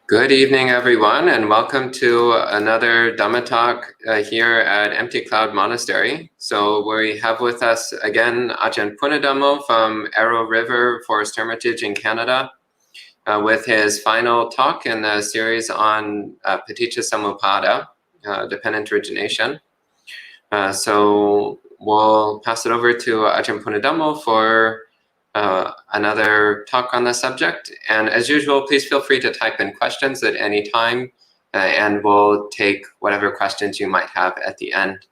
Good evening, everyone, and welcome to another Dhamma talk here at Empty Cloud Monastery. So we have with us again Ajahn Punnadhammo from Arrow River Forest Hermitage in Canada with his final talk in the series on Paticca dependent origination. So we'll pass it over to Ajahn Punnadhammo for another talk on the subject. And as usual, please feel free to type in questions at any time, and we'll take whatever questions you might have at the end.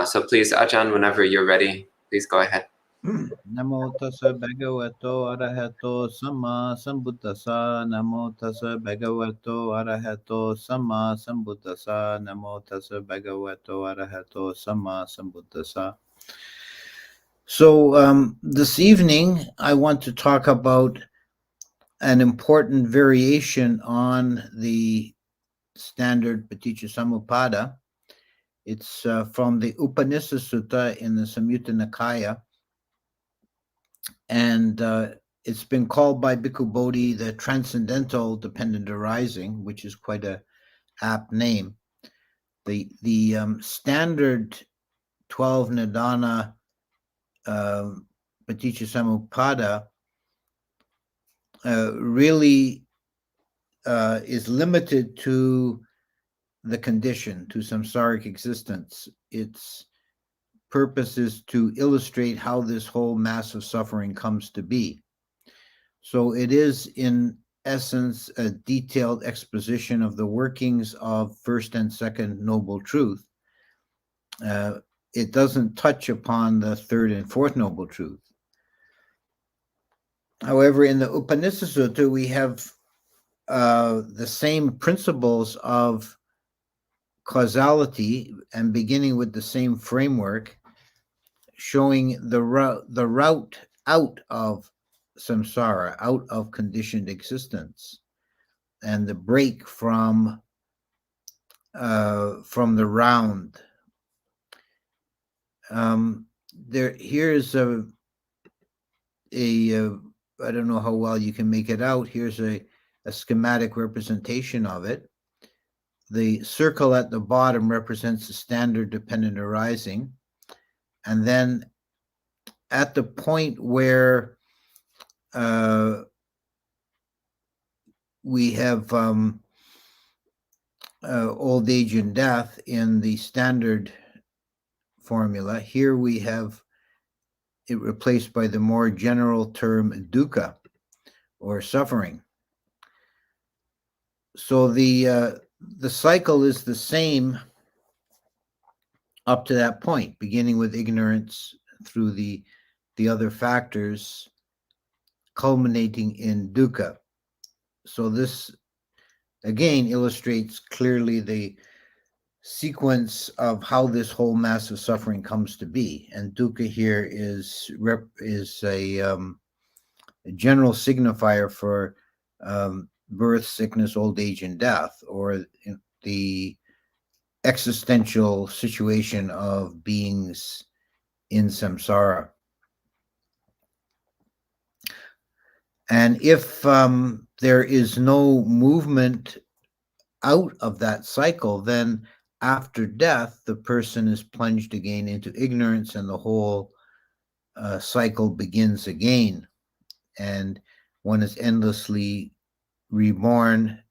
So please, Ajahn, whenever you're ready, please go ahead. Namo tassa bhagavato arahato samma sambuddhassa. Namo tassa bhagavato arahato samma sambuddhassa. Namo tassa bhagavato arahato samma sambuddhassa. So this evening, I want to talk about an important variation on the standard Paticca. It's from the Upanishad Sutta in the Samyutta Nikaya. And it's been called by Bhikkhu Bodhi the Transcendental Dependent Arising, which is quite a apt name. The standard 12 Nidana Paticca really is limited to the condition, to samsaric existence. Its purpose is to illustrate how this whole mass of suffering comes to be. So it is, in essence, a detailed exposition of the workings of first and second noble truth. It doesn't touch upon the third and fourth noble truth. However, in the Upanishad Sutta, we have the same principles of causality and beginning with the same framework, showing the route out of samsara, out of conditioned existence, and the break from the round. Here's a I don't know how well you can make it out. Here's a schematic representation of it. The circle at the bottom represents the standard dependent arising. And then at the point where we have old age and death in the standard formula, here we have it replaced by the more general term dukkha, or suffering. So the cycle is the same up to that point, beginning with ignorance through the other factors, culminating in dukkha. So this again illustrates clearly the sequence of how this whole mass of suffering comes to be. And dukkha here is a general signifier for birth, sickness, old age, and death, or the existential situation of beings in samsara. And if there is no movement out of that cycle, then after death, the person is plunged again into ignorance, and the whole cycle begins again. And one is endlessly reborn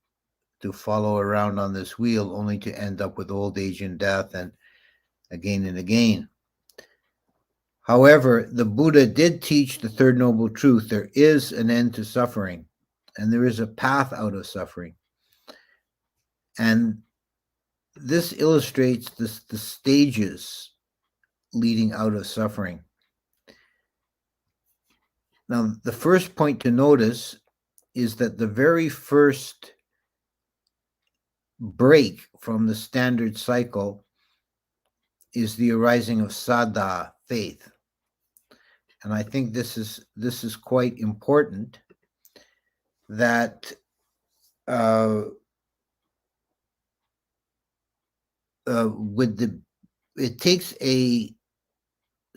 to follow around on this wheel, only to end up with old age and death, and again. However, the Buddha did teach the third noble truth. There is an end to suffering, and there is a path out of suffering. And this illustrates the stages leading out of suffering. Now, the first point to notice is that the very first break from the standard cycle is the arising of saddha, faith. And I think this is quite important, that it takes a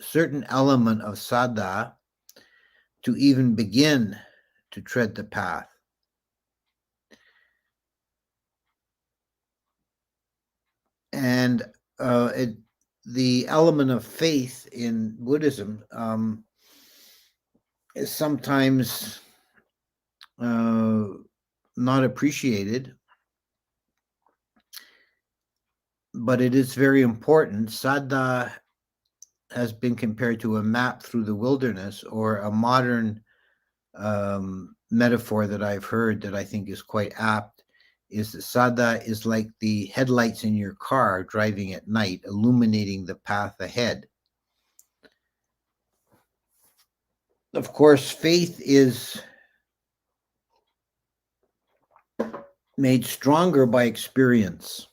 certain element of saddha to even begin to tread the path. And the element of faith in Buddhism is sometimes not appreciated, but it is very important. Saddha has been compared to a map through the wilderness, or a modern metaphor that I've heard that I think is quite apt is that saddha is like the headlights in your car driving at night, illuminating the path ahead. Of course, faith is made stronger by experience.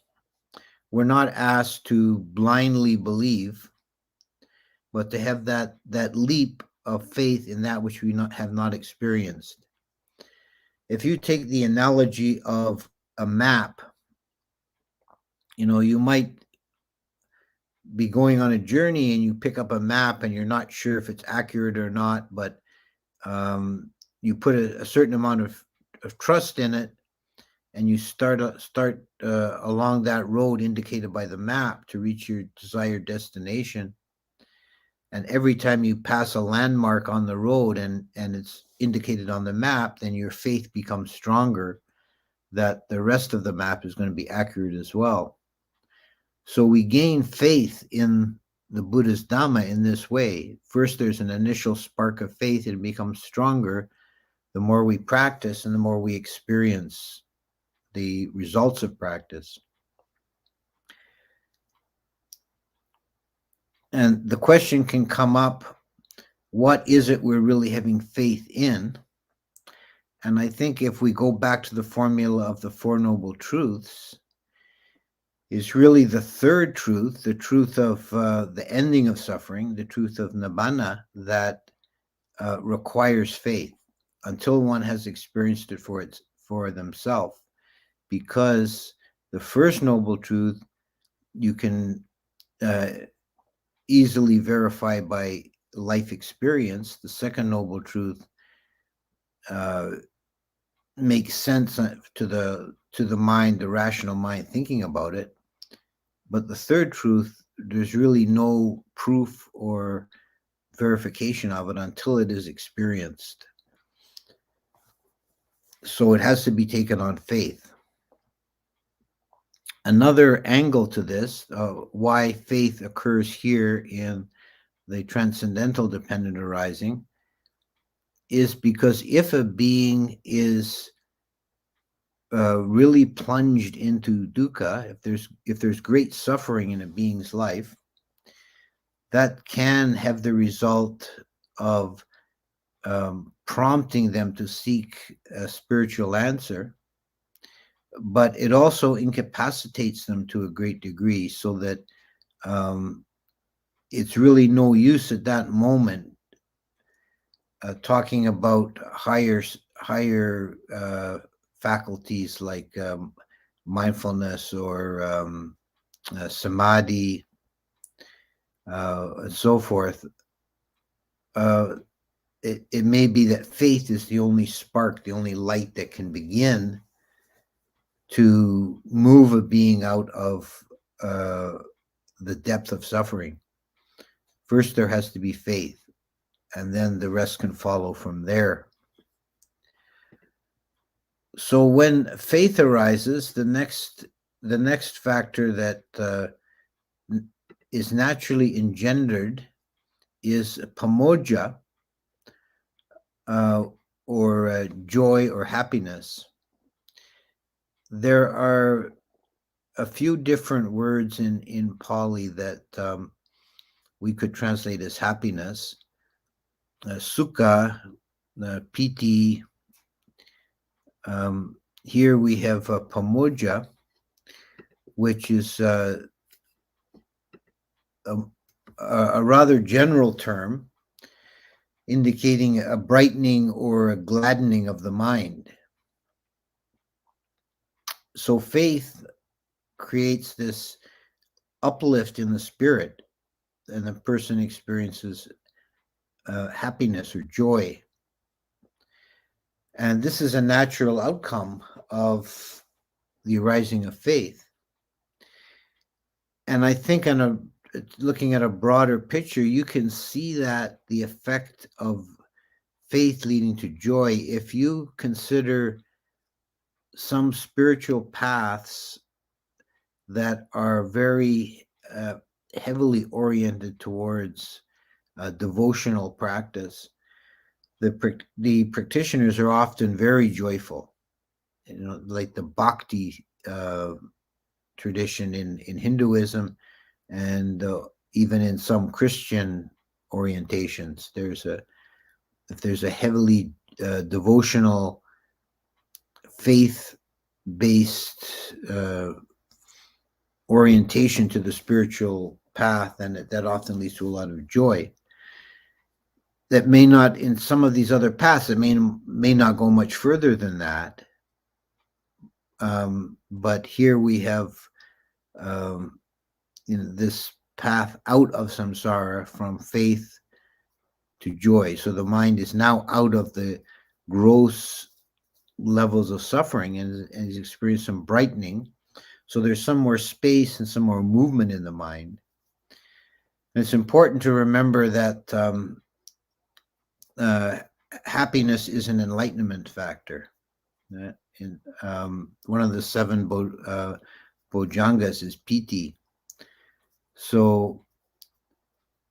We're not asked to blindly believe, but to have that leap of faith in that which we have not experienced. If you take the analogy of a map, you might be going on a journey and you pick up a map and you're not sure if it's accurate or not, but you put a certain amount of trust in it, and you start along that road indicated by the map to reach your desired destination. And every time you pass a landmark on the road and it's indicated on the map, then your faith becomes stronger that the rest of the map is going to be accurate as well. So we gain faith in the Buddha's Dhamma in this way. First, there's an initial spark of faith, and it becomes stronger the more we practice and the more we experience the results of practice. And the question can come up, what is it we're really having faith in? And I think if we go back to the formula of the Four Noble Truths, is really the third truth, the truth of the ending of suffering, the truth of nibbana, that requires faith until one has experienced it for themselves. Because the first noble truth you can easily verify by life experience. The second noble truth makes sense to the mind, the rational mind thinking about it. But the third truth, there's really no proof or verification of it until it is experienced. So it has to be taken on faith. Another angle to this, why faith occurs here in the transcendental dependent arising, is because if a being is really plunged into dukkha, if there's great suffering in a being's life, that can have the result of prompting them to seek a spiritual answer, but it also incapacitates them to a great degree, so that it's really no use at that moment talking about higher faculties like mindfulness or samadhi and so forth. It may be that faith is the only spark, the only light that can begin to move a being out of the depth of suffering. First, there has to be faith, and then the rest can follow from there. So when faith arises, the next factor that is naturally engendered is pamoja, or joy or happiness. There are a few different words in Pali that we could translate as happiness. Sukha, piti. Here we have pamoja, which is a rather general term indicating a brightening or a gladdening of the mind. So faith creates this uplift in the spirit, and the person experiences happiness or joy. And this is a natural outcome of the arising of faith. And I think looking at a broader picture, you can see that the effect of faith leading to joy, if you consider some spiritual paths that are very heavily oriented towards devotional practice, the practitioners are often very joyful. Like the bhakti tradition in Hinduism, and even in some Christian orientations, if there's a heavily devotional, faith-based orientation to the spiritual path, and that often leads to a lot of joy. That may not, in some of these other paths, it may not go much further than that. But here we have this path out of samsara, from faith to joy. So the mind is now out of the gross levels of suffering and is experiencing some brightening. So there's some more space and some more movement in the mind. And it's important to remember that happiness is an enlightenment factor. One of the seven bojjhangas is piti. So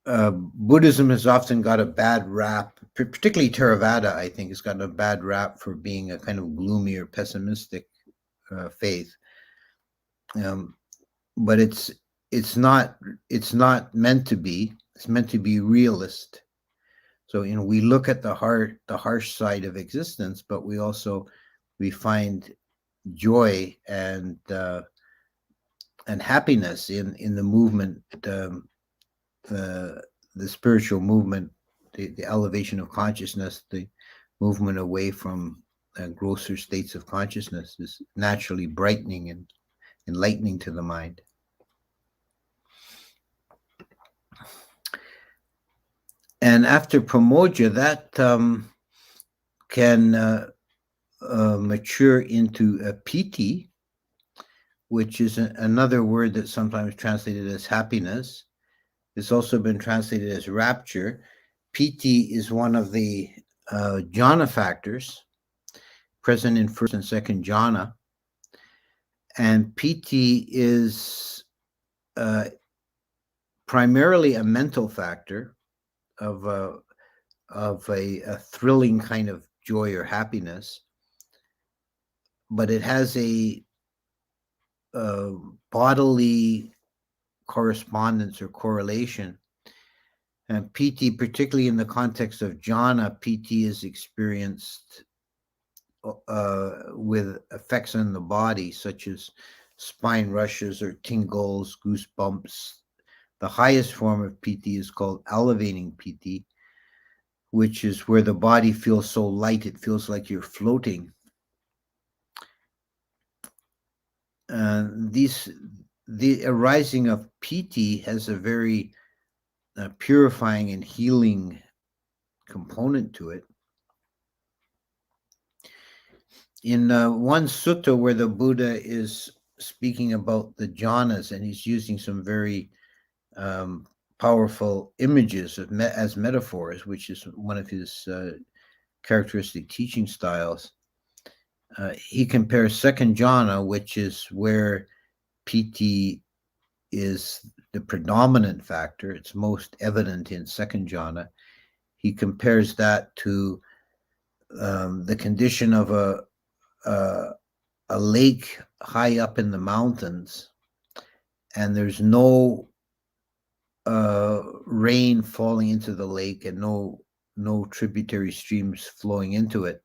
Buddhism has often got a bad rap, particularly Theravada, I think, has gotten a bad rap for being a kind of gloomy or pessimistic faith. But it's not meant to be. It's meant to be realist. So we look at the harsh side of existence, but we find joy and happiness in the movement, the spiritual movement, the elevation of consciousness, the movement away from grosser states of consciousness is naturally brightening and enlightening to the mind. And after pramodya, that can mature into a piti, which is another word that's sometimes translated as happiness. It's also been translated as rapture. Piti is one of the jhana factors present in first and second jhana. And piti is primarily a mental factor of a thrilling kind of joy or happiness, but it has a bodily correspondence or correlation. And piti, particularly in the context of jhana, piti is experienced with effects on the body, such as spine rushes or tingles, goosebumps. The highest form of piti is called elevating piti, which is where the body feels so light it feels like you're floating. The arising of piti has a very purifying and healing component to it. In one sutta where the Buddha is speaking about the jhanas, and he's using some very powerful images as metaphors, which is one of his characteristic teaching styles. He compares second jhana, which is where piti is the predominant factor. It's most evident in second jhana. He compares that to the condition of a lake high up in the mountains, and there's no rain falling into the lake and no tributary streams flowing into it,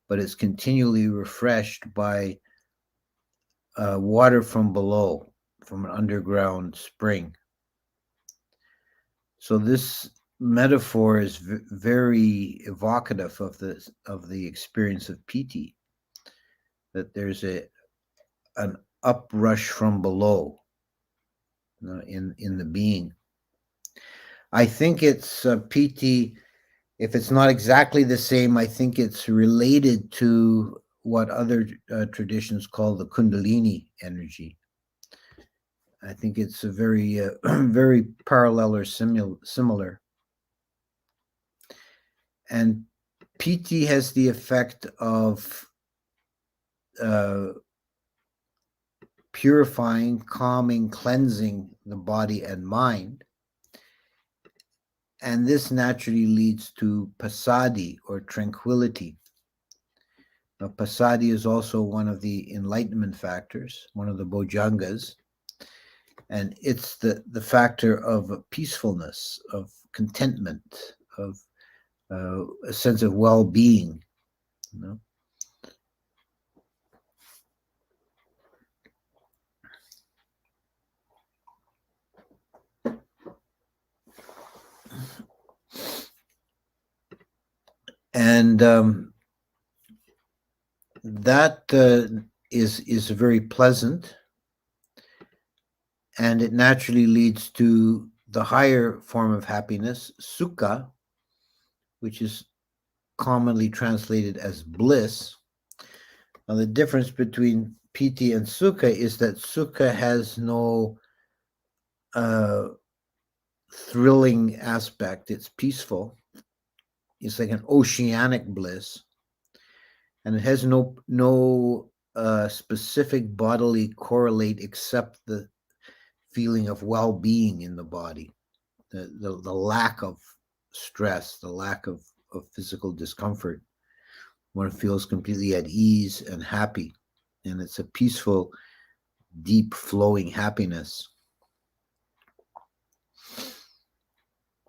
but it's continually refreshed by water from below, from an underground spring. So this metaphor is very evocative of the experience of piti, that there's an uprush from below in the being. I think it's piti. If it's not exactly the same, I think it's related to what other traditions call the Kundalini energy. I think it's a very, very parallel or similar. And PT has the effect of purifying, calming, cleansing the body and mind. And this naturally leads to passaddhi, or tranquility. Now, passaddhi is also one of the enlightenment factors, one of the bojjhangas. And it's the factor of peacefulness, of contentment, of a sense of well-being. You know? And that is very pleasant, and it naturally leads to the higher form of happiness, sukha, which is commonly translated as bliss. Now, the difference between piti and sukha is that sukha has no thrilling aspect. It's peaceful. It's like an oceanic bliss, and it has no specific bodily correlate except the feeling of well-being in the body, the lack of stress, the lack of physical discomfort. One feels completely at ease and happy, and it's a peaceful, deep flowing happiness.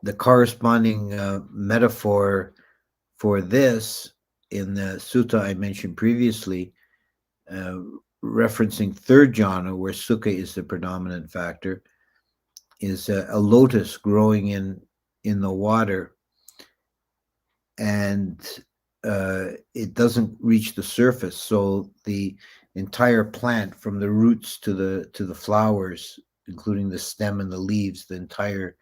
The corresponding metaphor for this in the sutta I mentioned previously, referencing third jhana, where sukha is the predominant factor, is a lotus growing in the water, and it doesn't reach the surface. So the entire plant, from the roots to the flowers, including the stem and the leaves, the entire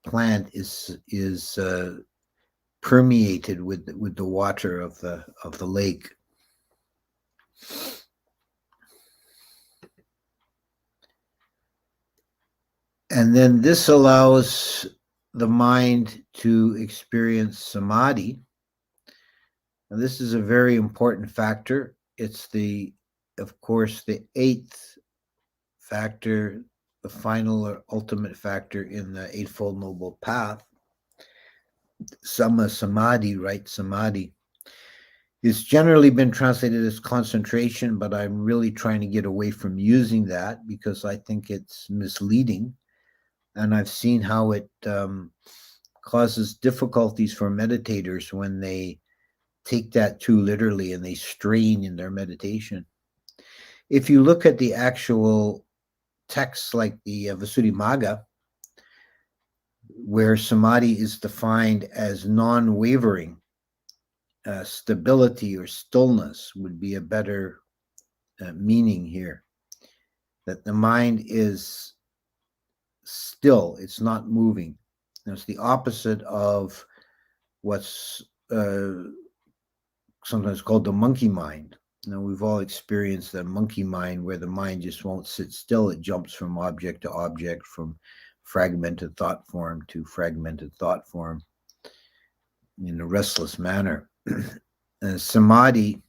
plant is permeated with the water of the lake. And then this allows the mind to experience samadhi. And this is a very important factor. It's of course, the eighth factor, the final or ultimate factor in the Eightfold Noble Path. Sama samadhi, right? Samadhi. It's generally been translated as concentration, but I'm really trying to get away from using that because I think it's misleading. And I've seen how it causes difficulties for meditators when they take that too literally and they strain in their meditation. If you look at the actual texts like the Visuddhimagga, where samadhi is defined as non-wavering, stability or stillness would be a better meaning here. That the mind is still, it's not moving. And it's the opposite of what's sometimes called the monkey mind. Now, we've all experienced that monkey mind where the mind just won't sit still. It jumps from object to object, from fragmented thought form to fragmented thought form in a restless manner. And samadhi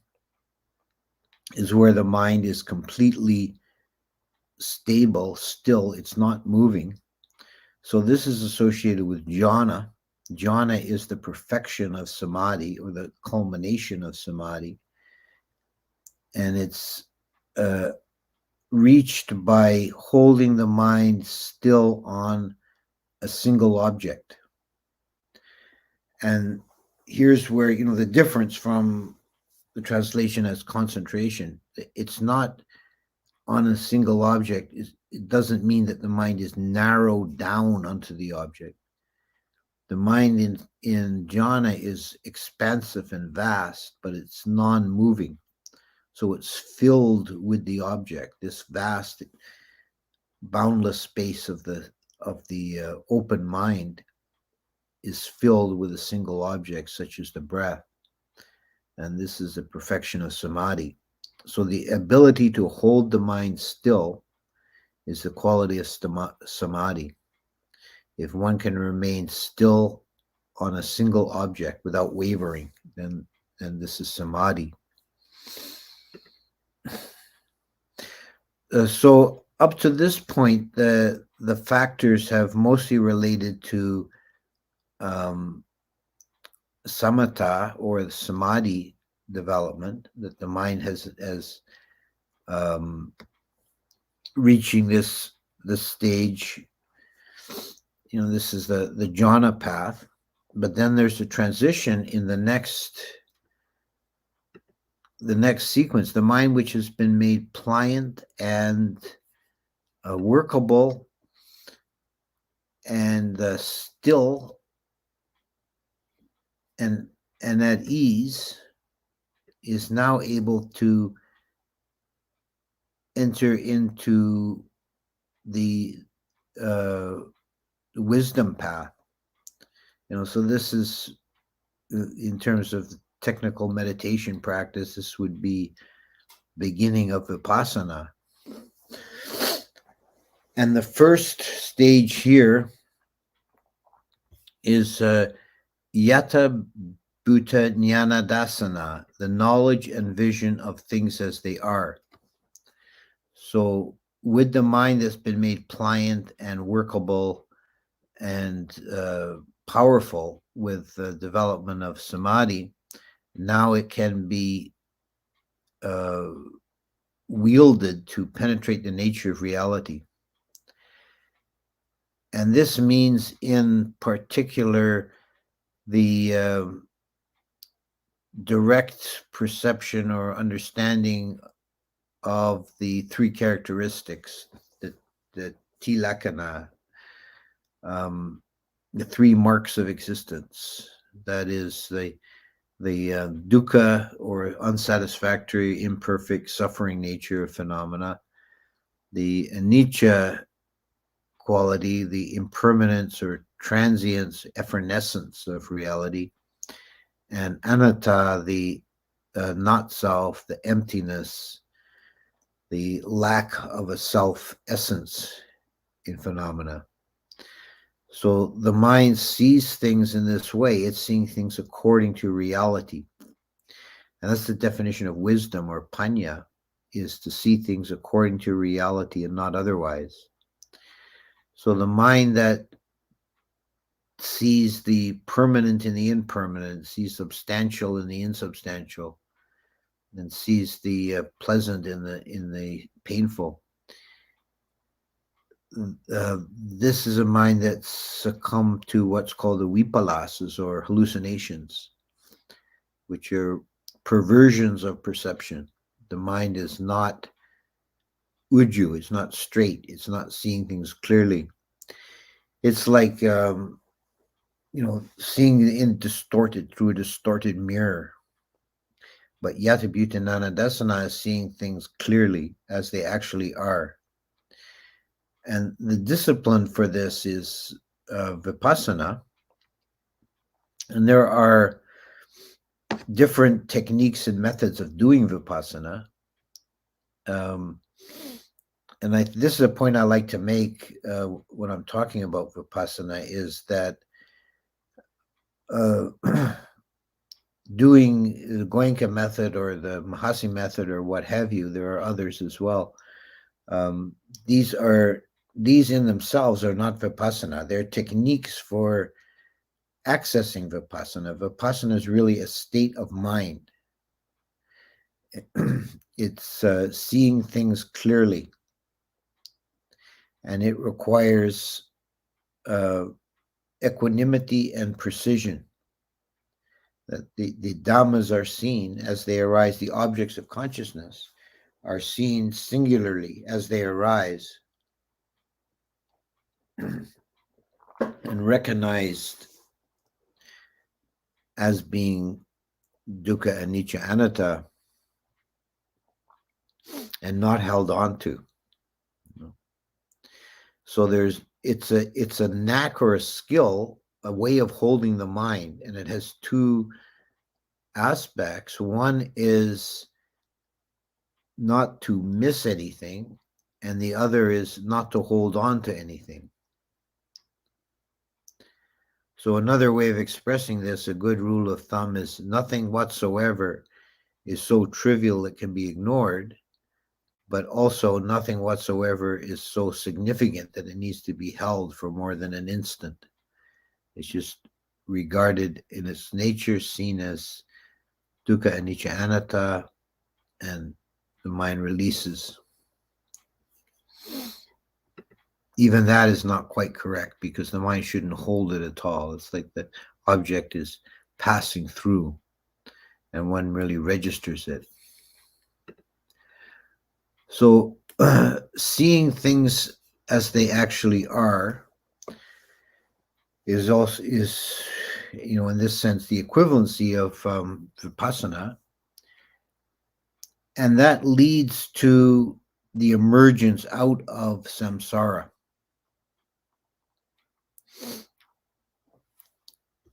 is where the mind is completely stable, still, it's not moving. So this is associated with jhana. Jhana is the perfection of samadhi, or the culmination of samadhi. And it's reached by holding the mind still on a single object. And here's where, the difference from the translation as concentration. It's not on a single object. It doesn't mean that the mind is narrowed down onto the object. The mind in jhana is expansive and vast, but it's non-moving. So it's filled with the object, this vast, boundless space of the open mind is filled with a single object, such as the breath. And this is the perfection of samadhi. So the ability to hold the mind still is the quality of Samadhi. If one can remain still on a single object without wavering, then this is Samadhi. So up to this point, the factors have mostly related to samatha or the samadhi development, that the mind has reaching this stage. This is the jhana path, but then there's a transition in the next sequence, the mind which has been made pliant and workable and still and at ease, is now able to enter into the wisdom path. So this is, in terms of technical meditation practice, this would be beginning of Vipassana. And the first stage here is Yata Bhuta Jnana Dasana, the knowledge and vision of things as they are. So with the mind that's been made pliant and workable and powerful with the development of Samadhi, now it can be wielded to penetrate the nature of reality. And this means, in particular, the direct perception or understanding of the three characteristics, the tilakkhana, the three marks of existence. That is the dukkha, or unsatisfactory, imperfect, suffering nature of phenomena, the anicca quality, the impermanence or transience, effervescence of reality, and anatta, the not self, the emptiness, the lack of a self essence in phenomena. So the mind sees things in this way. It's seeing things according to reality. And that's the definition of wisdom, or panya, is to see things according to reality and not otherwise. So the mind that sees the permanent in the impermanent, sees substantial in the insubstantial, and sees the pleasant in the painful. This is a mind that succumbed to what's called the vipalasas, or hallucinations, which are perversions of perception. The mind is not uju, it's not straight, it's not seeing things clearly. It's like seeing through a distorted mirror. But Yata Bhuta Jnana Dasana is seeing things clearly as they actually are. And the discipline for this is Vipassana. And there are different techniques and methods of doing Vipassana. And this is a point I like to make when I'm talking about Vipassana, is that doing the Goenka method or the Mahasi method or what have you, there are others as well. These in themselves are not Vipassana. They're techniques for accessing Vipassana. Vipassana is really a state of mind. It's seeing things clearly. And it requires equanimity and precision. That the dhammas are seen as they arise, the objects of consciousness are seen singularly as they arise, and recognized as being dukkha, anicca, anatta, and not held on to. So it's a knack or a skill, a way of holding the mind, and it has two aspects. One is not to miss anything, and the other is not to hold on to anything. So another way of expressing this, a good rule of thumb, is nothing whatsoever is so trivial it can be ignored, but also nothing whatsoever is so significant that it needs to be held for more than an instant. It's just regarded in its nature, seen as dukkha, anicca, anatta, and the mind releases. Even that is not quite correct, because the mind shouldn't hold it at all. It's like the object is passing through and one really registers it. So seeing things as they actually are is also, in this sense, the equivalency of Vipassana, and that leads to the emergence out of samsara.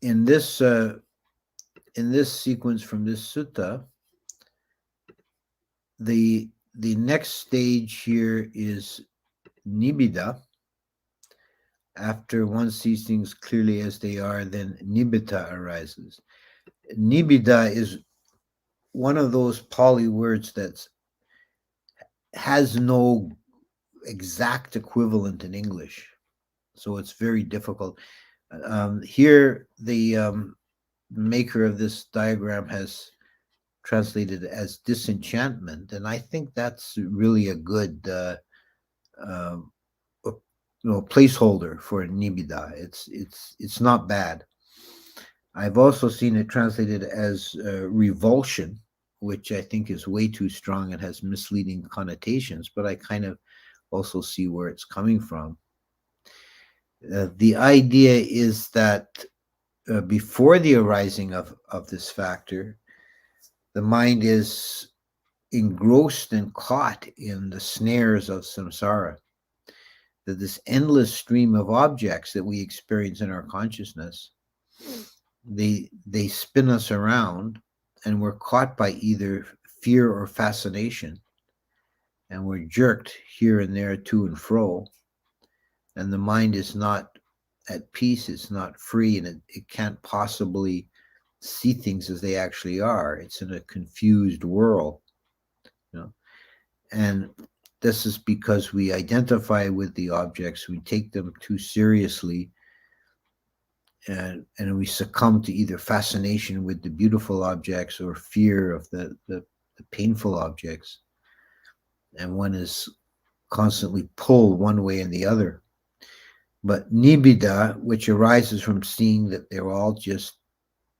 In this sequence from this sutta, the next stage here is nibbida. After one sees things clearly as they are, then nibbita arises. Nibbida is one of those Pali words that has no exact equivalent in English, so it's very difficult. Here, the maker of this diagram has translated as disenchantment, and I think that's really a good placeholder for nibbida. It's not bad. I've also seen it translated as revulsion, which I think is way too strong and has misleading connotations, but I kind of also see where it's coming from. The idea is that before the arising of this factor, the mind is engrossed and caught in the snares of samsara, that this endless stream of objects that we experience in our consciousness, they spin us around, and we're caught by either fear or fascination, and we're jerked here and there to and fro, and the mind is not at peace, it's not free, and it can't possibly see things as they actually are. It's in a confused whirl, and this is because we identify with the objects, we take them too seriously, and we succumb to either fascination with the beautiful objects or fear of the painful objects, and one is constantly pulled one way and the other. But nibbida, which arises from seeing that they're all just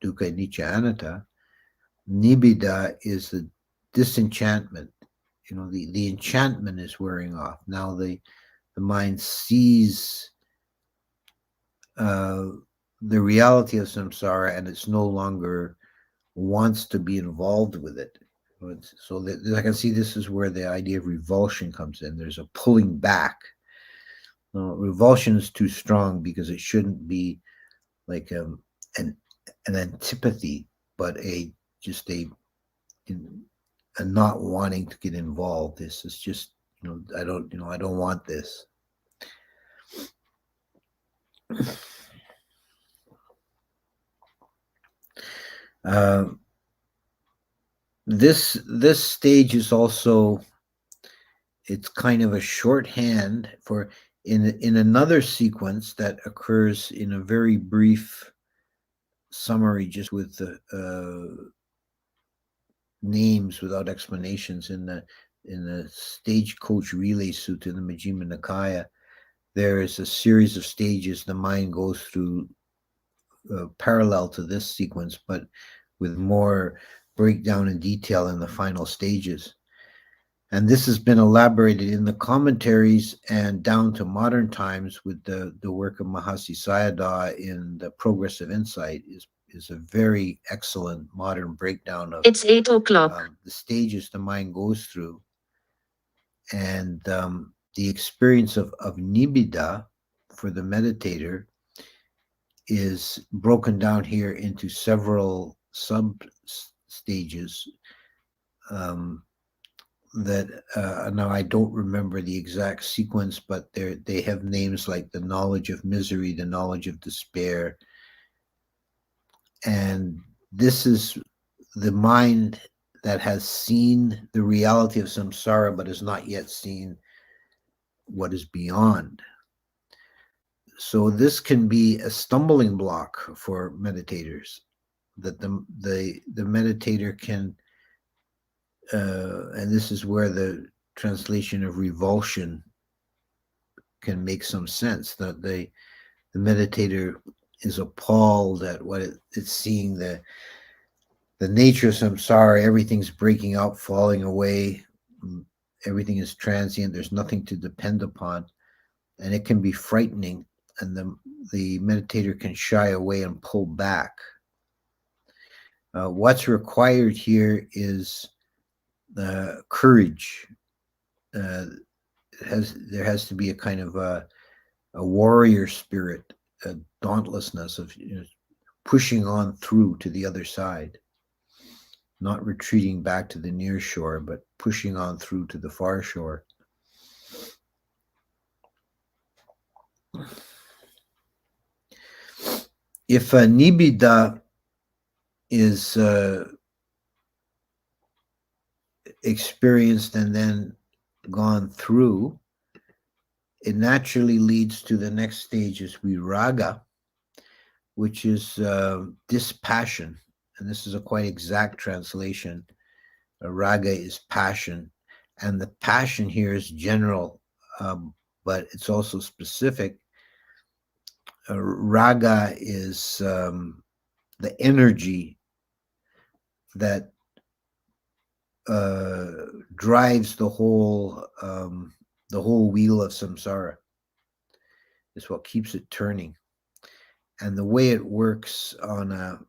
dukkha, anicca, anatta, nibbida is the disenchantment. The enchantment is wearing off. Now the mind sees the reality of samsara, and it's no longer wants to be involved with it. So that I can see this is where the idea of revulsion comes in. There's a pulling back. Revulsion is too strong, because it shouldn't be like an antipathy, but a not wanting to get involved. This is just, I don't want this. This stage is also, it's kind of a shorthand for in another sequence that occurs in a very brief summary, just with the names without explanations, in the Stagecoach Relay Sutta in the Majjhima Nikaya. There is a series of stages the mind goes through parallel to this sequence, but with more breakdown and detail in the final stages. And this has been elaborated in the commentaries and down to modern times with the work of Mahasi Sayadaw in the Progress of Insight is a very excellent modern breakdown of It's 8 o'clock. The stages the mind goes through. And the experience of nibbida for the meditator is broken down here into several sub stages. that now I don't remember the exact sequence, but they have names like the knowledge of misery, the knowledge of despair, and this is the mind that has seen the reality of samsara but has not yet seen what is beyond. So this can be a stumbling block for meditators, that the meditator can, and this is where the translation of revulsion can make some sense, that the meditator is appalled at what it's seeing, the nature of samsara. Everything's breaking up, falling away, everything is transient, there's nothing to depend upon, and it can be frightening, and the meditator can shy away and pull back. What's required here is courage. There has to be a kind of a warrior spirit, a dauntlessness of pushing on through to the other side, not retreating back to the near shore, but pushing on through to the far shore. If a nibbida is experienced and then gone through, it naturally leads to the next stage is viraga, which is dispassion. And this is a quite exact translation. Raga is passion, and the passion here is general, but it's also specific. Raga is the energy that drives the whole wheel of samsara. It's what keeps it turning, and the way it works on a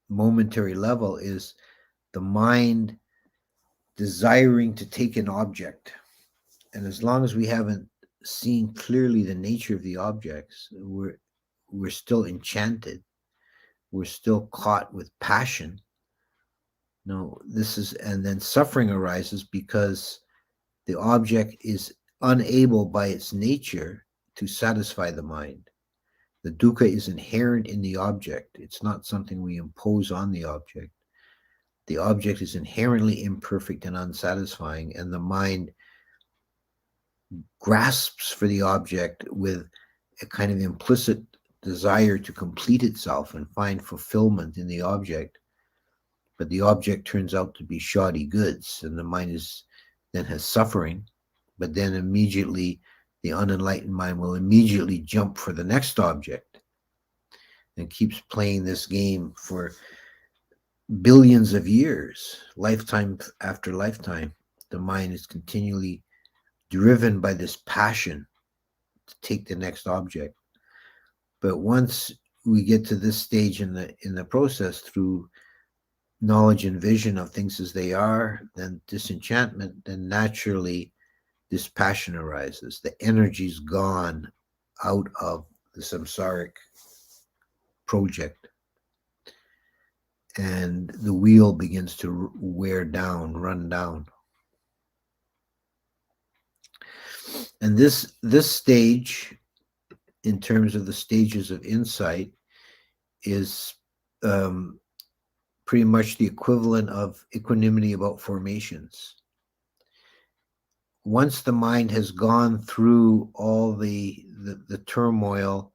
momentary level is the mind desiring to take an object, and as long as we haven't seen clearly the nature of the objects, we're still enchanted, we're still caught with passion. No, and then suffering arises because the object is unable by its nature to satisfy the mind. The dukkha is inherent in the object. It's not something we impose on the object. The object is inherently imperfect and unsatisfying, and the mind grasps for the object with a kind of implicit desire to complete itself and find fulfillment in the object. But the object turns out to be shoddy goods, and the mind then has suffering, but then immediately the unenlightened mind will immediately jump for the next object and keeps playing this game for billions of years, lifetime after lifetime. The mind is continually driven by this passion to take the next object. But once we get to this stage in the process, through knowledge and vision of things as they are, then disenchantment, then naturally dispassion arises. The energy's gone out of the samsaric project, and the wheel begins to wear down, run down. And this stage, in terms of the stages of insight, is pretty much the equivalent of equanimity about formations. Once the mind has gone through all the turmoil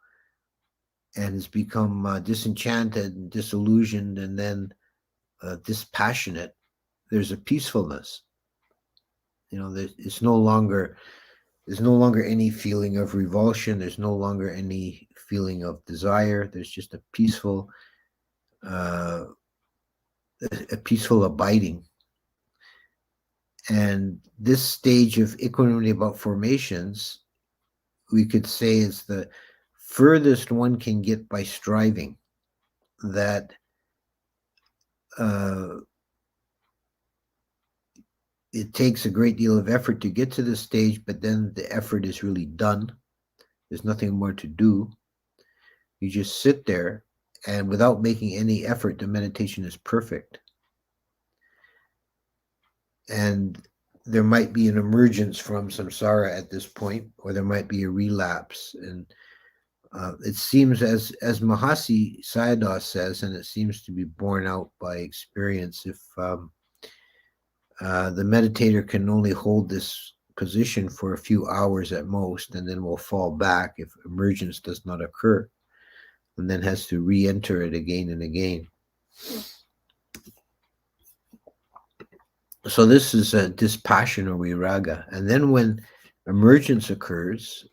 and has become disenchanted and disillusioned and then dispassionate, there's a peacefulness. There's no longer any feeling of revulsion. There's no longer any feeling of desire. There's just a peaceful abiding. And this stage of equanimity about formations, we could say, is the furthest one can get by striving. That it takes a great deal of effort to get to this stage, but then the effort is really done. There's nothing more to do. You just sit there, and without making any effort, the meditation is perfect. and there might be an emergence from samsara at this point, or there might be a relapse. And it seems, as Mahasi Sayadaw says, and it seems to be borne out by experience, if the meditator can only hold this position for a few hours at most, and then will fall back if emergence does not occur, and then has to re-enter it again and again. So this is a dispassion or viraga. And then when emergence occurs,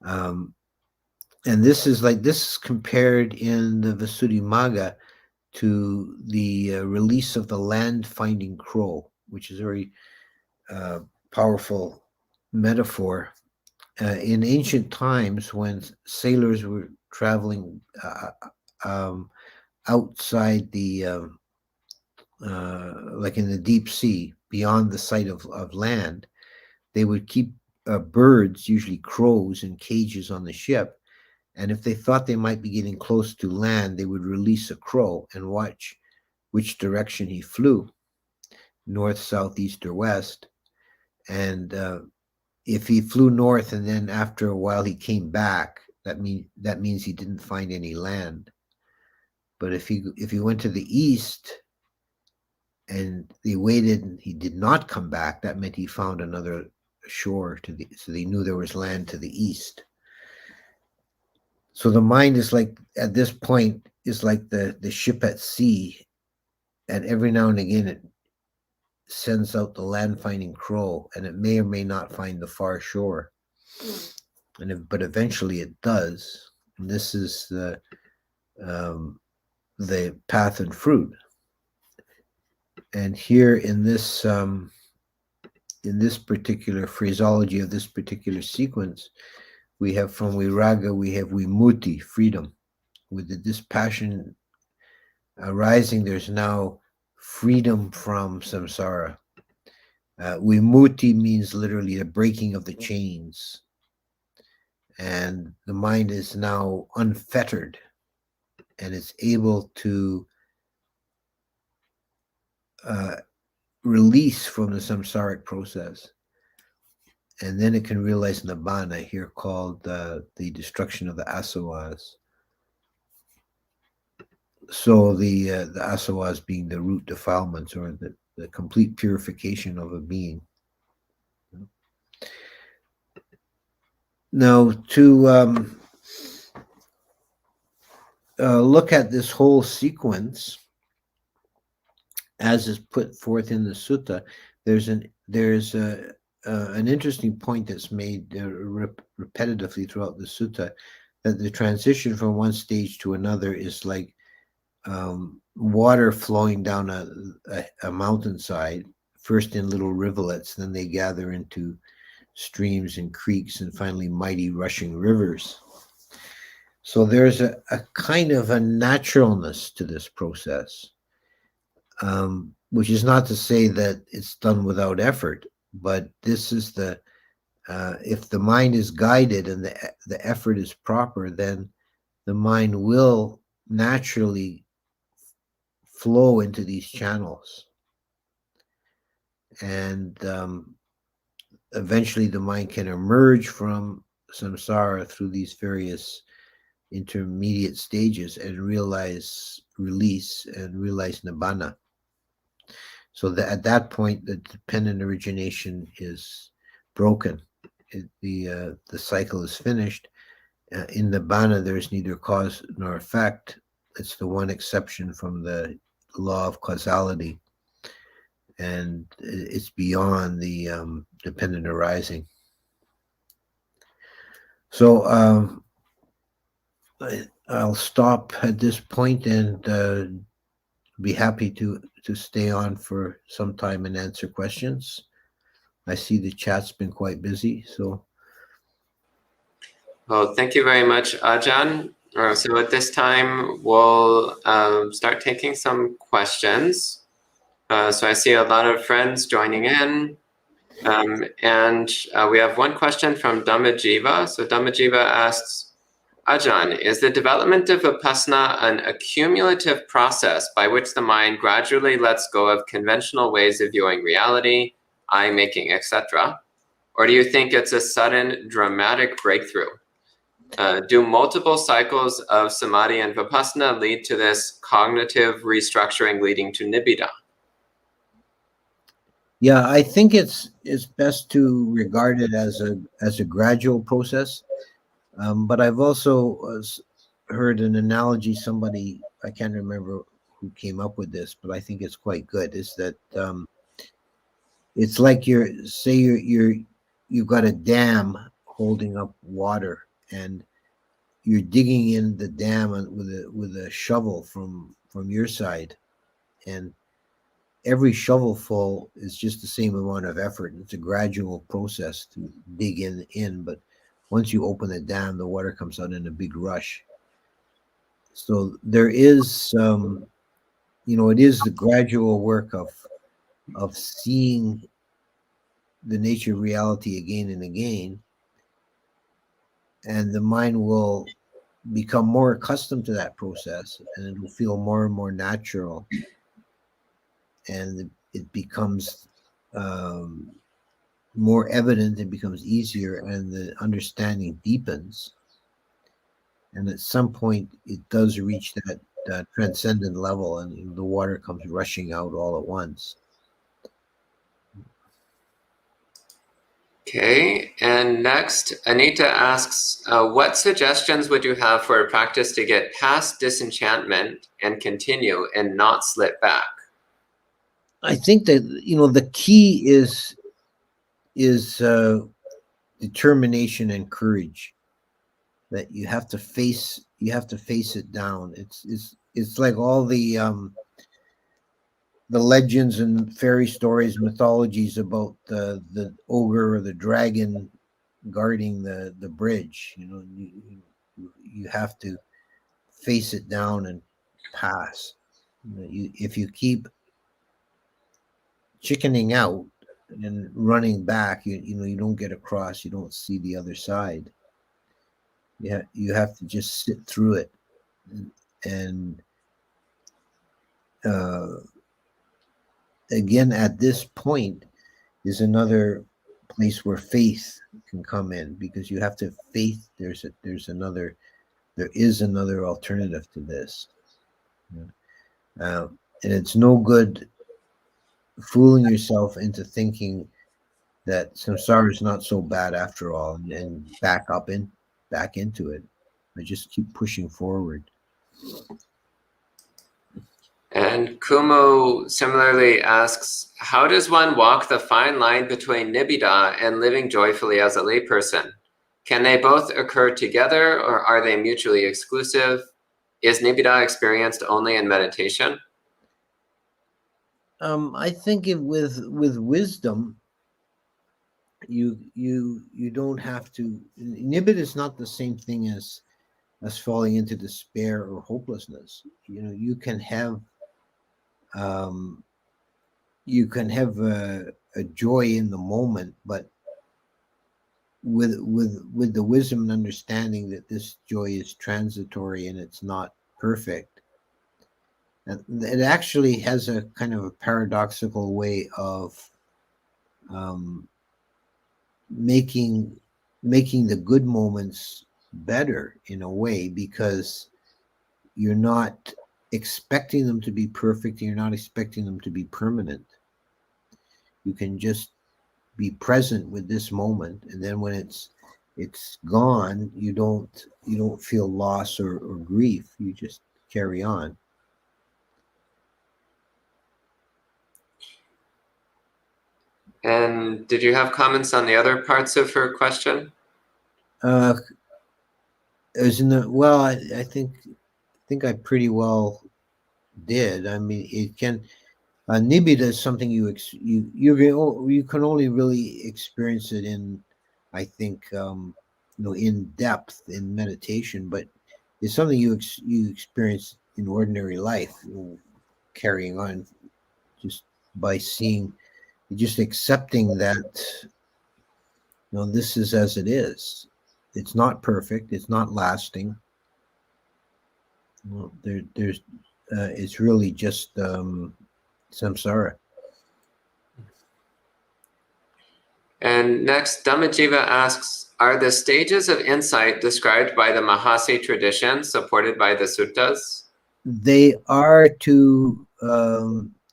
and this is compared in the Visuddhimagga to the release of the land-finding crow, which is a very powerful metaphor. In ancient times, when sailors were traveling outside the like in the deep sea, beyond the sight of land, they would keep birds, usually crows, in cages on the ship. And if they thought they might be getting close to land, they would release a crow and watch which direction he flew, north, south, east, or west. And if he flew north and then after a while he came back, that means he didn't find any land. But if he went to the east and they waited and he did not come back, that meant he found another shore so they knew there was land to the east. So the mind is like, at this point, is like the ship at sea, and every now and again it sends out the land-finding crow, and it may or may not find the far shore, but eventually it does. And this is the path and fruit. And here in this particular phraseology of this particular sequence, we have from viraga, we have vimutti, freedom. With the dispassion arising, there's now freedom from samsara. Vimutti means literally the breaking of the chains. And the mind is now unfettered, and it's able to release from the samsaric process. And then it can realize nibbana, here called the destruction of the asavas. So the asavas being the root defilements, or the complete purification of a being. Now, to look at this whole sequence as is put forth in the sutta, there's an interesting point that's made repetitively throughout the sutta, that the transition from one stage to another is like water flowing down a mountainside, first in little rivulets, then they gather into streams and creeks, and finally mighty rushing rivers. So there's a kind of a naturalness to this process, which is not to say that it's done without effort, but this is if the mind is guided and the effort is proper, then the mind will naturally flow into these channels. And eventually the mind can emerge from samsara through these various intermediate stages and realize release and realize nibbana. So that at that point, the dependent origination is broken. The cycle is finished. In nibbana, there's neither cause nor effect. It's the one exception from the law of causality, and it's beyond the dependent arising. So I'll stop at this point and be happy to stay on for some time and answer questions. I see the chat's been quite busy, so. Well, thank you very much, Ajahn. So at this time, we'll start taking some questions. So I see a lot of friends joining in. And we have one question from Dhammajiva. So Dhammajiva asks, Ajahn, is the development of Vipassana an accumulative process by which the mind gradually lets go of conventional ways of viewing reality, I-making, etc.? Or do you think it's a sudden, dramatic breakthrough? Do multiple cycles of Samadhi and Vipassana lead to this cognitive restructuring leading to Nibbida? Yeah, I think it's best to regard it as a gradual process. But I've also heard an analogy. Somebody, I can't remember who came up with this, but I think it's quite good. Is that it's like you've got a dam holding up water, and you're digging in the dam with a shovel from your side, and every shovelful is just the same amount of effort. It's a gradual process to dig in, but once you open the dam, the water comes out in a big rush. So there is, it is the gradual work of seeing the nature of reality again and again, and the mind will become more accustomed to that process, and it will feel more and more natural, and it becomes more evident, it becomes easier, and the understanding deepens. And at some point, it does reach that transcendent level, and the water comes rushing out all at once. Okay, and next, Anita asks, what suggestions would you have for a practice to get past disenchantment and continue and not slip back? I think that the key is determination and courage. That you have to face it down. It's like all the legends and fairy stories, mythologies about the ogre or the dragon guarding the bridge. You have to face it down and pass. If you keep chickening out and running back, you don't get across. You don't see the other side. You have to just sit through it, and again, at this point is another place where faith can come in, because you have to have faith. There is another alternative to this, and it's no good fooling yourself into thinking that samsara is not so bad after all, and back into it. I just keep pushing forward. And Kumu similarly asks, how does one walk the fine line between Nibbida and living joyfully as a layperson? Can they both occur together, or are they mutually exclusive? Is Nibbida experienced only in meditation? I think with wisdom, you don't have to. Nibbida is not the same thing as falling into despair or hopelessness. You can have a joy in the moment, but with the wisdom and understanding that this joy is transitory and it's not perfect. And it actually has a kind of a paradoxical way of making the good moments better in a way, because you're not expecting them to be perfect, and you're not expecting them to be permanent. You can just be present with this moment, and then when it's gone, you don't feel loss or grief. You just carry on. And did you have comments on the other parts of her question? I think I pretty well did. I mean, it can. Nibbida is something you can only really experience it in, I think, in depth in meditation, but it's something you experience in ordinary life, carrying on just by seeing, just accepting that this is as it is, it's not perfect. It's not lasting. Well, there's it's really just samsara. And next, Dhammajiva asks, are the stages of insight described by the Mahasi tradition supported by the suttas? They are to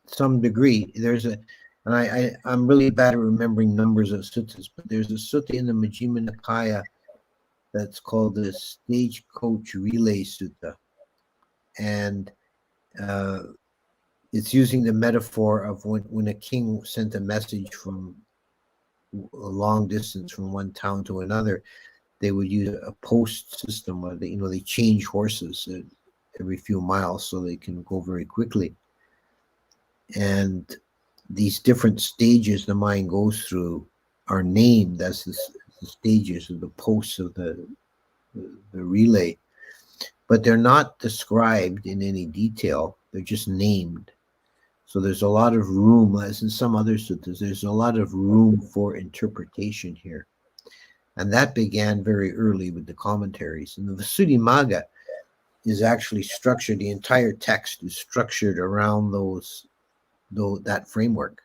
some degree. There's a, and I'm really bad at remembering numbers of suttas, but there's a sutta in the Majjhima Nikaya that's called the Stagecoach Relay Sutta. And it's using the metaphor of when a king sent a message from a long distance from one town to another, they would use a post system where they change horses every few miles so they can go very quickly. And these different stages the mind goes through are named as the stages of the posts of the relay, but they're not described in any detail. They're just named. So there's a lot of room, as in some other suttas, there's a lot of room for interpretation here. And that began very early with the commentaries. And the Visuddhimagga is actually structured, the entire text is structured around that framework.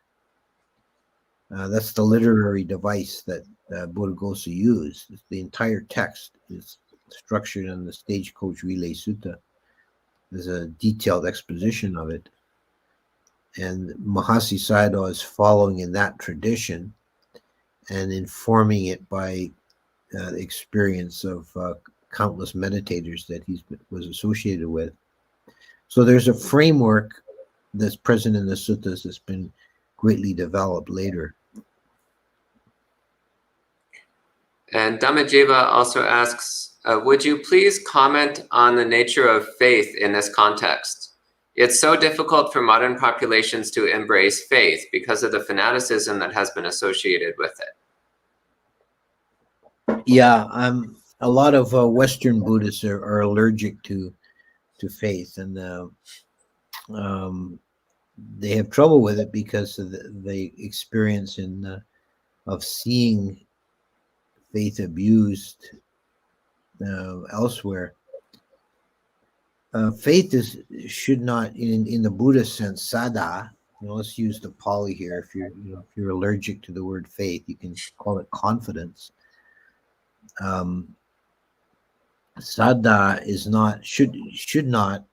That's the literary device that Buddhaghosa used. The entire text is structured in the Stagecoach Relay Sutta. There's a detailed exposition of it. And Mahasi Sayadaw is following in that tradition and informing it by the experience of countless meditators that he was associated with. So there's a framework that's present in the suttas that's been greatly developed later. And Dhammajiva also asks, would you please comment on the nature of faith in this context? It's so difficult for modern populations to embrace faith because of the fanaticism that has been associated with it. Yeah, a lot of Western Buddhists are allergic to faith, and they have trouble with it because of the experience of seeing faith abused elsewhere. Faith should not, in the Buddhist sense, sada. Let's use the Pali here. If you're allergic to the word faith, you can call it confidence. Sada is not should not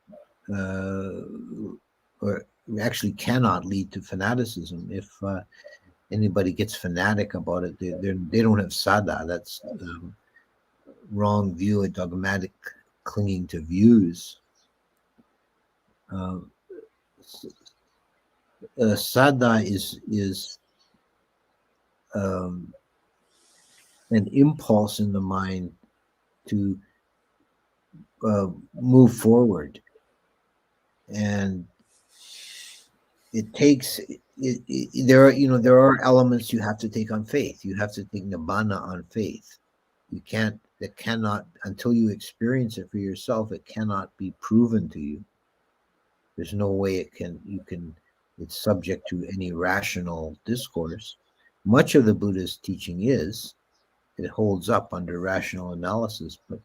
or actually cannot lead to fanaticism. If anybody gets fanatic about it, they don't have sada. That's wrong view, a dogmatic clinging to views. Sada is an impulse in the mind to move forward, and it takes there are elements you have to take on faith. You have to take nibbana on faith. It cannot, until you experience it for yourself, it cannot be proven to you. There's no way it's subject to any rational discourse. Much of the Buddha's teaching it holds up under rational analysis, but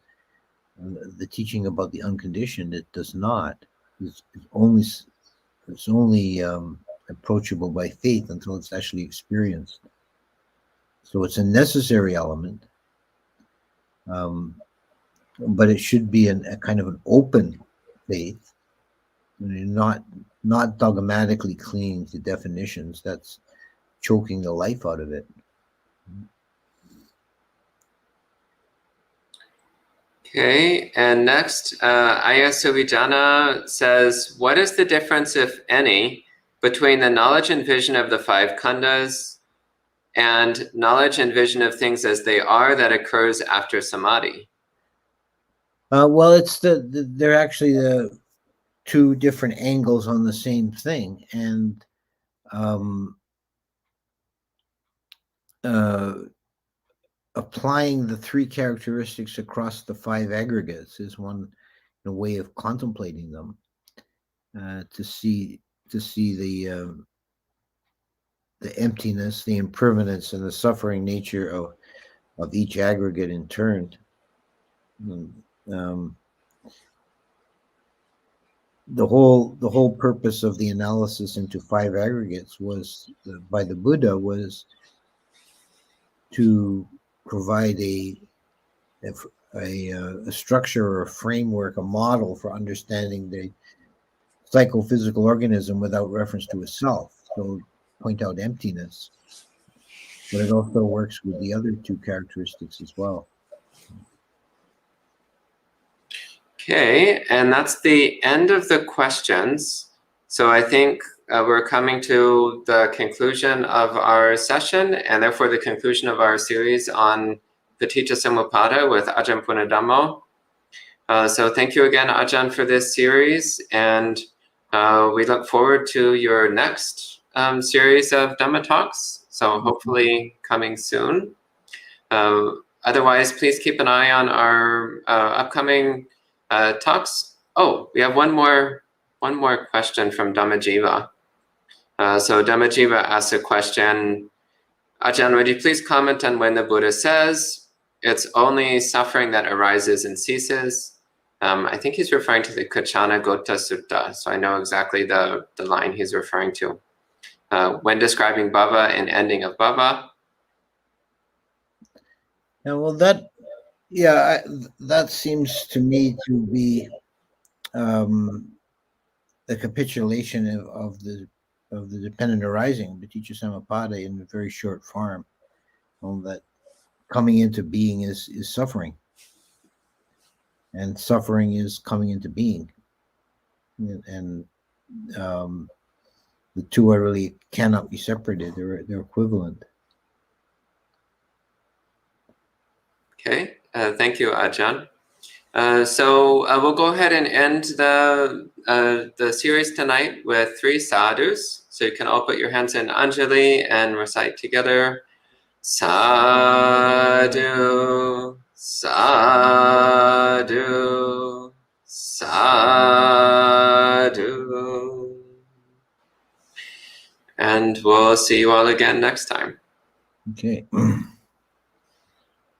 the teaching about the unconditioned, it does not. It's only approachable by faith until it's actually experienced. So it's a necessary element, but it should be a kind of an open faith, not dogmatically clinging to definitions. That's choking the life out of it. Okay, and next, Ayasuvijana says, what is the difference, if any, between the knowledge and vision of the five khandhas and knowledge and vision of things as they are that occurs after samadhi? Well, they're actually the two different angles on the same thing, and applying the three characteristics across the five aggregates is one way of contemplating them, to see the emptiness, the impermanence, and the suffering nature of each aggregate in turn. The whole purpose of the analysis into 5 aggregates was by the Buddha was to provide a structure or a framework, a model for understanding the psychophysical organism without reference to a self. So point out emptiness, but it also works with the other 2 characteristics as well. Okay, and that's the end of the questions. So I think we're coming to the conclusion of our session, and therefore the conclusion of our series on Paticca Samuppada with Ajahn Punnadhammo. So thank you again, Ajahn, for this series, and we look forward to your next series of Dhamma talks, so hopefully coming soon. Otherwise, please keep an eye on our upcoming talks. Oh, we have one more question from Dhammajiva. So Dhammajiva asks a question. Ajahn, would you please comment on when the Buddha says it's only suffering that arises and ceases? I think he's referring to the Kachana Gota Sutta, so I know exactly the line he's referring to. When describing bhava and ending of bhava. Yeah, well, that seems to me to be the capitulation of the dependent arising, Paticca Samuppada, in a very short form. That coming into being is suffering, and suffering is coming into being, and the 2 are really cannot be separated. They're equivalent. Okay, thank you, Ajahn. So we'll go ahead and end the series tonight with 3 sadhus. So you can all put your hands in Anjali and recite together. Sadhu, sadhu, sadhu. And we'll see you all again next time. Okay.